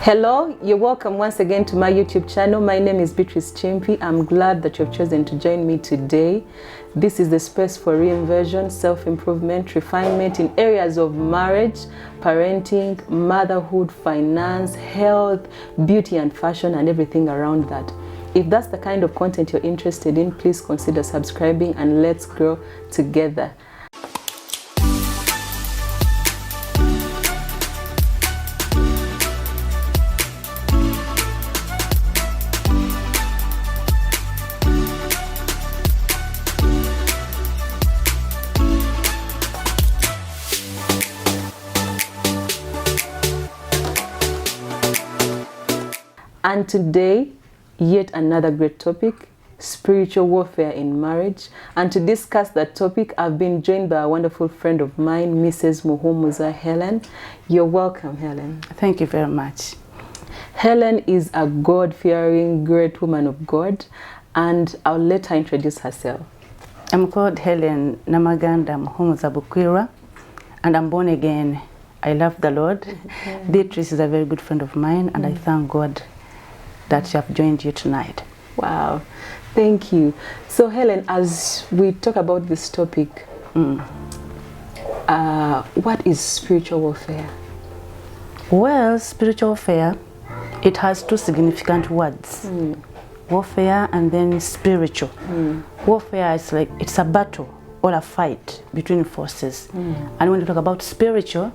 Hello, you're welcome once again to my YouTube channel. My name is Beatrice Kimpi. I'm glad that you've chosen to join me today. This is the space for reinversion, self-improvement, refinement in areas of marriage, parenting, motherhood, finance, health, beauty and fashion, and everything around that. If that's the kind of content you're interested in, please consider subscribing and let's grow together. And today, yet another great topic, spiritual warfare in marriage. And to discuss that topic, I've been joined by a wonderful friend of mine, Mrs. Muhumuza Helen. You're welcome, Helen. Thank you very much. Helen is a God-fearing, great woman of God, and I'll let her introduce herself. I'm called Helen Namaganda Muhumuza Bukwira, and I'm born again. I love the Lord. Beatrice is a very good friend of mine, and I thank God that you have joined you tonight. Wow, thank you. So Helen, as we talk about this topic, what is spiritual warfare? Well, spiritual warfare, it has two significant words. Warfare and then spiritual. Warfare is like, it's a battle or a fight between forces. And when you talk about spiritual,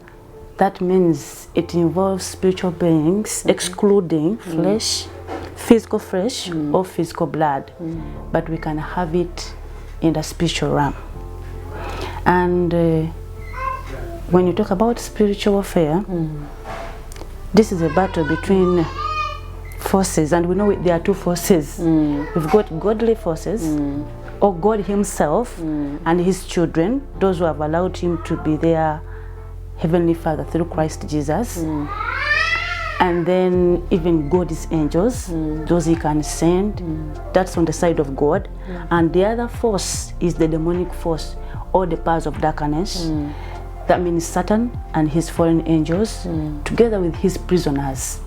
that means it involves spiritual beings, excluding flesh, physical flesh or physical blood, but we can have it in the spiritual realm. And when you talk about spiritual warfare, this is a battle between forces, and we know there are two forces. We've got godly forces, or God himself and his children, those who have allowed him to be their Heavenly Father through Christ Jesus. And then even God's angels, those he can send, that's on the side of God. And the other force is the demonic force, or the powers of darkness. That means Satan and his fallen angels, together with his prisoners.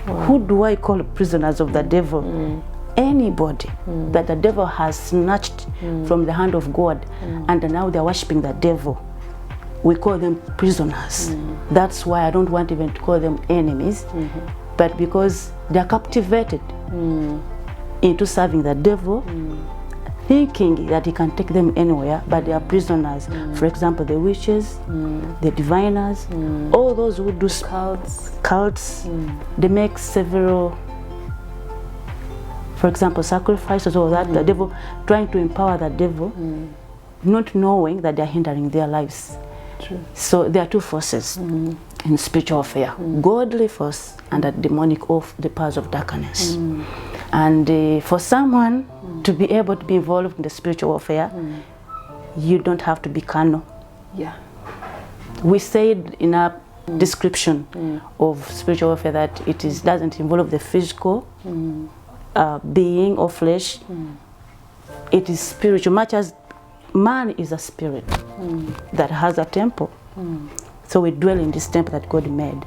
Who do I call prisoners of the devil? Anybody that the devil has snatched from the hand of God, and now they're worshiping the devil. We call them prisoners. That's why I don't want even to call them enemies, but because they're captivated into serving the devil, thinking that he can take them anywhere, but they are prisoners. For example, the witches, the diviners, all those who do cults, they make several, for example, sacrifices, or that the devil, trying to empower the devil, not knowing that they're hindering their lives. True. So there are two forces in spiritual warfare, godly force and a demonic of the powers of darkness. And for someone to be able to be involved in the spiritual warfare, you don't have to be carnal. Yeah. We said in our description of spiritual warfare that it doesn't involve the physical being or flesh. It is spiritual, much as man is a spirit that has a temple. So we dwell in this temple that God made.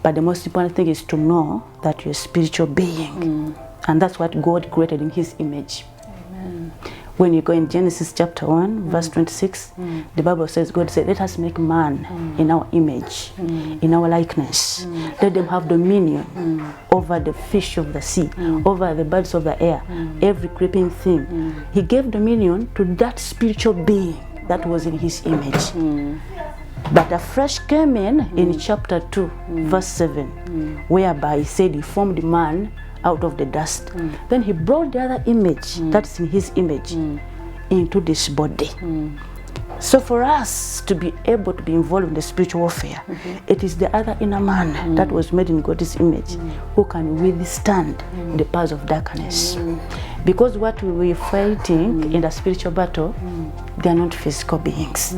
But the most important thing is to know that you're a spiritual being. And that's what God created in his image. Amen. When you go in Genesis chapter 1, verse 26, the Bible says, God said, let us make man in our image, in our likeness. Let them have dominion over the fish of the sea, over the birds of the air, every creeping thing. He gave dominion to that spiritual being that was in his image. But a fresh came in chapter 2, verse 7, whereby he said he formed man out of the dust. Then he brought the other image that's in his image into this body. So for us to be able to be involved in the spiritual warfare, it is the other inner man that was made in God's image who can withstand the powers of darkness. Because what we are fighting in the spiritual battle, they are not physical beings.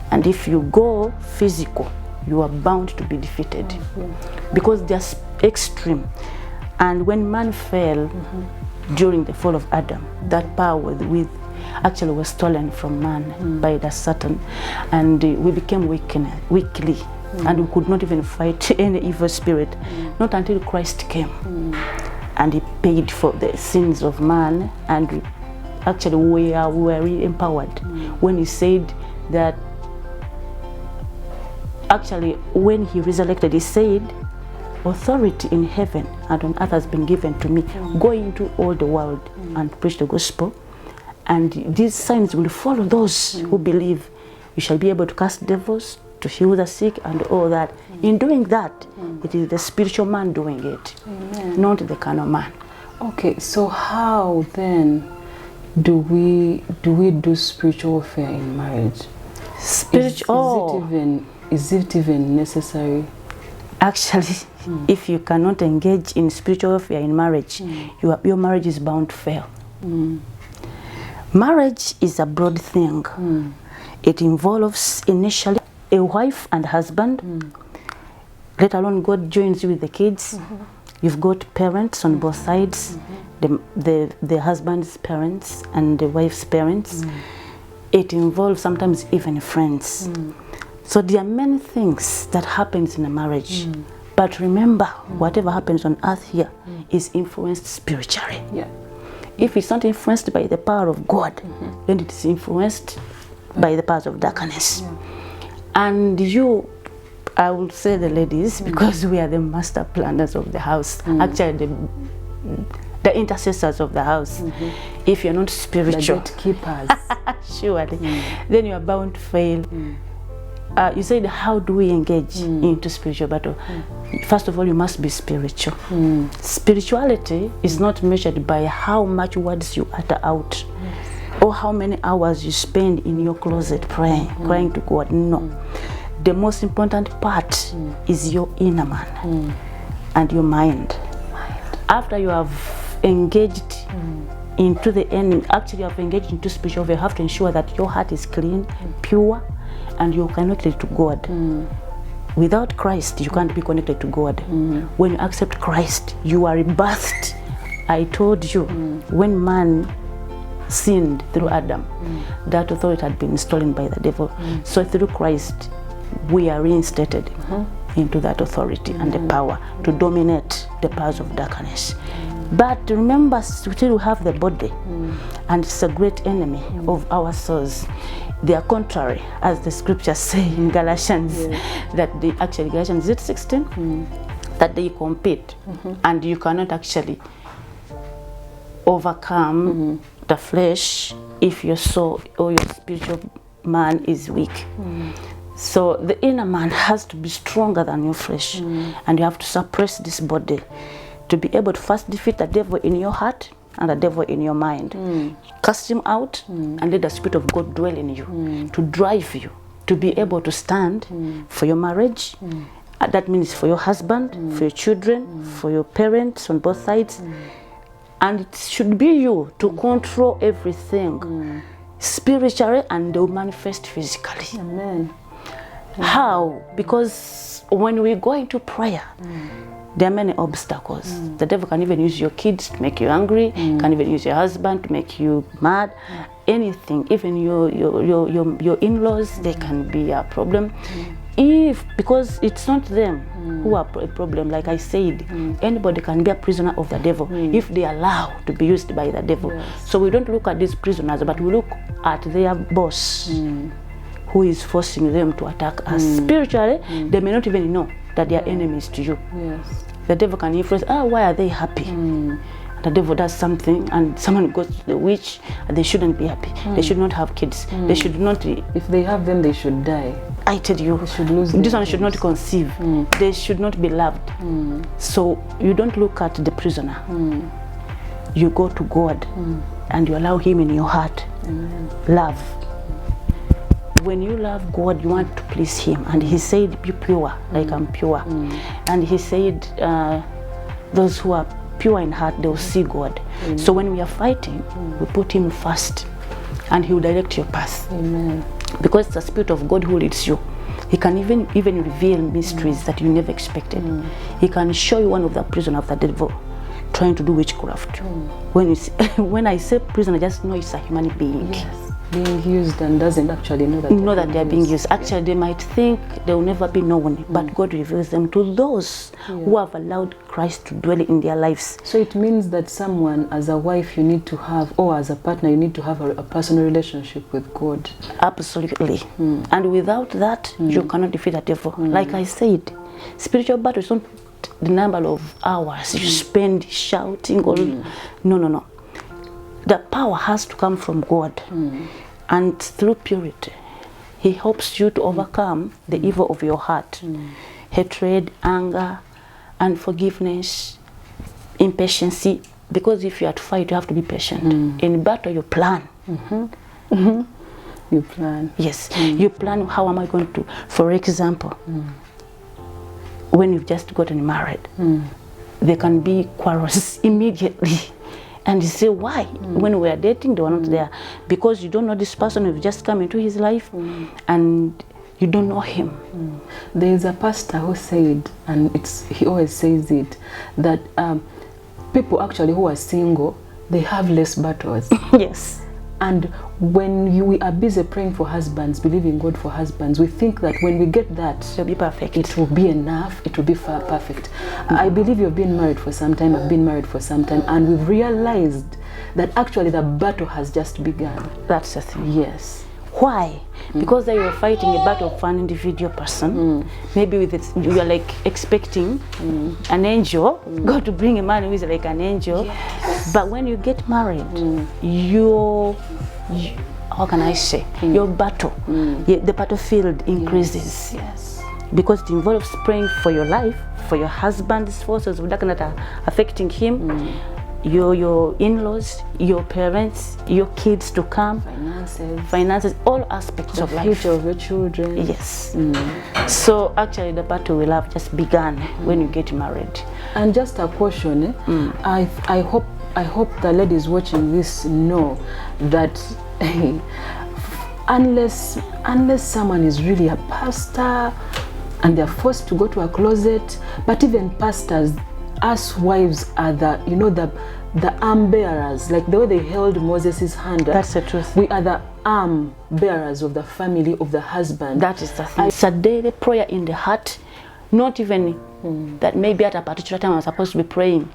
And if you go physical, you are bound to be defeated. Because they are extreme. And when man fell during the fall of Adam, that power was stolen from man by the Satan, and we became weakly and we could not even fight any evil spirit, not until Christ came and he paid for the sins of man, and actually we were really empowered when he said that, actually when he resurrected, he said, authority in heaven and on earth has been given to me. Go into all the world and preach the gospel, and these signs will follow those who believe. You shall be able to cast devils, to heal the sick, and all that. In doing that, it is the spiritual man doing it, not the carnal man. Okay, so how then do we do spiritual warfare in marriage? Is it even necessary? Actually, if you cannot engage in spiritual warfare in marriage, your marriage is bound to fail. Marriage is a broad thing. It involves initially a wife and husband, let alone God joins you with the kids. You've got parents on both sides, the husband's parents and the wife's parents. It involves sometimes even friends. So there are many things that happens in a marriage. But remember, whatever happens on earth here is influenced spiritually. If it's not influenced by the power of God, then it is influenced by the powers of darkness. And you, I will say the ladies, because we are the master planners of the house, actually the intercessors of the house. If you're not spiritual, the gatekeepers, surely, then you are bound to fail. You said, how do we engage into spiritual battle? First of all, you must be spiritual. Spirituality is not measured by how much words you utter out, or how many hours you spend in your closet praying, crying to God. No. The most important part is your inner man and your mind. After you have engaged into the enemy, actually you have engaged into spiritual, you have to ensure that your heart is clean, pure, and you're connected to God. Without Christ, you can't be connected to God. When you accept Christ, you are rebirthed. I told you, when man sinned through Adam, that authority had been stolen by the devil. So through Christ, we are reinstated into that authority and the power to dominate the powers of darkness. But remember, still we have the body, and it's a great enemy of our souls. They are contrary, as the scriptures say in Galatians, that they actually, Galatians 16, that they compete, and you cannot actually overcome the flesh if your soul or your spiritual man is weak. So the inner man has to be stronger than your flesh, and you have to suppress this body to be able to first defeat the devil in your heart and the devil in your mind. Cast him out and let the Spirit of God dwell in you to drive you to be able to stand for your marriage. That means for your husband, for your children, for your parents on both sides. And it should be you to control everything spiritually, and they will manifest physically. Amen. How? Because when we go into prayer, there are many obstacles. The devil can even use your kids to make you angry, can even use your husband to make you mad, anything, even your in-laws, they can be a problem. Because it's not them who are a problem, like I said, anybody can be a prisoner of the devil if they allow to be used by the devil. So we don't look at these prisoners, but we look at their boss who is forcing them to attack us. Spiritually, they may not even know that they are enemies to you. The devil can influence, why are they happy? The devil does something and someone goes to the witch, and they shouldn't be happy. They should not have kids. They should not. If they have them, they should die. I tell you, they should lose this one should not conceive. They should not be loved. So you don't look at the prisoner. You go to God and you allow him in your heart. Love. When you love God, you want to please him. And he said, be pure, like I'm pure. And he said, those who are pure in heart, they will see God. So when we are fighting, we put him first, and he will direct your path. Because it's the Spirit of God who leads you. He can even reveal mysteries that you never expected. He can show you one of the prison of the devil trying to do witchcraft. When I say prison, I just know it's a human being. being used and doesn't actually know that they're being used. Actually, they might think they will never be known, but God reveals them to those who have allowed Christ to dwell in their lives. So it means that someone, as a wife, you need to have, or as a partner, you need to have a personal relationship with God. Absolutely. And without that, you cannot defeat the devil. Like I said, spiritual battle is not the number of hours you spend shouting or no. The power has to come from God, and through purity He helps you to overcome the evil of your heart, hatred, anger, unforgiveness, impatience. Because if you are to fight, you have to be patient. In battle, you plan. You plan. Yes, you plan. How am I going to, for example, when you've just gotten married, there can be quarrels immediately. And you say, why? When we are dating, they were not there. Because you don't know this person, who's just come into his life, and you don't know him. There is a pastor who said, and he always says it, that people actually who are single, they have less battles. Yes. And when we are busy praying for husbands, believing God for husbands, we think that when we get that, it'll be perfect. It will be enough. It will be perfect. I believe you've been married for some time. I've been married for some time, and we've realized that actually the battle has just begun. That's the thing. Yes. Why? Because they were fighting a battle for an individual person. Maybe with it, you are like expecting an angel, God to bring a man who is like an angel. Yes. But when you get married, how can I say, your battle, the battlefield increases. Yes. Because it involves praying for your life, for your husband's forces that are affecting him, your in-laws, your parents, your kids to come, finances, all aspects of life. The future of your children. Yes. So actually the battle will have just begun when you get married. And just a caution, I hope the ladies watching this know that unless someone is really a pastor and they're forced to go to a closet, but even pastors, us wives are the arm bearers, like the way they held Moses' hand. That's the truth. We are the arm bearers of the family of the husband. That is the thing. It's a daily prayer in the heart, not even that maybe at a particular time I'm supposed to be praying.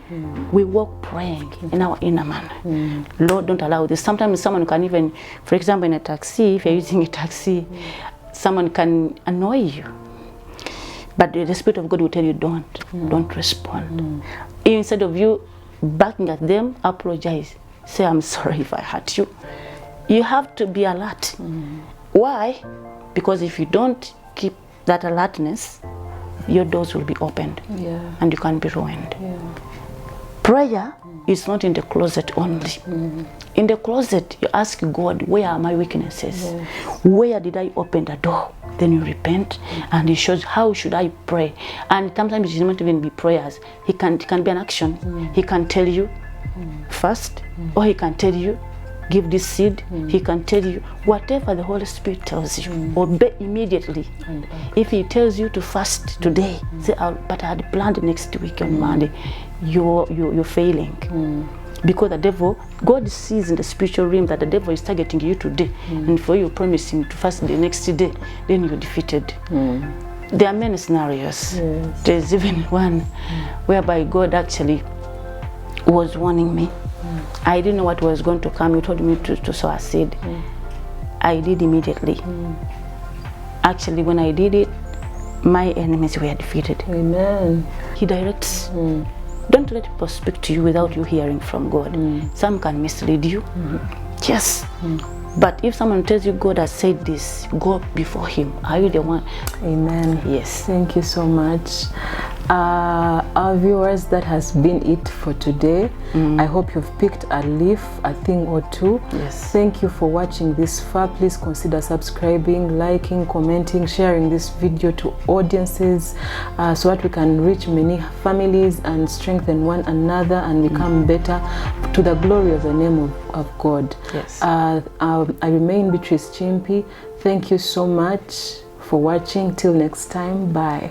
We walk praying in our inner man. Lord, don't allow this. Sometimes someone can even, for example, in a taxi, if you're using a taxi, someone can annoy you. But the Spirit of God will tell you, don't respond. Instead of you backing at them, apologize. Say, I'm sorry if I hurt you. You have to be alert. Why? Because if you don't keep that alertness, your doors will be opened and you can be ruined. Prayer is not in the closet only. In the closet, you ask God, where are my weaknesses? Where did I open the door? Then you repent, and He shows how should I pray. And sometimes it not even be prayers. It can be an action. He can tell you fast, or He can tell you give this seed. He can tell you whatever the Holy Spirit tells you. Obey immediately. If He tells you to fast today, say, but I had planned next week on Monday. You're failing. Because the devil, God sees in the spiritual realm that the devil is targeting you today, and for you promising to fast the next day, then you're defeated. There are many scenarios. There's even one whereby God actually was warning me. I didn't know what was going to come. He told me to sow a seed. I did immediately. Actually, when I did it, my enemies were defeated. Amen. He directs. Don't let people speak to you without you hearing from God. Some can mislead you. Yes. But if someone tells you God has said this, go before Him. Are you the one? Amen. Yes. Thank you so much. Our viewers, that has been it for today. I hope you've picked a leaf, a thing or two. Yes. Thank you for watching this far. Please consider subscribing, liking, commenting, sharing this video to audiences so that we can reach many families and strengthen one another and become better to the glory of the name of God. Yes. I remain Beatrice Kimpi. Thank you so much for watching. Till next time, bye.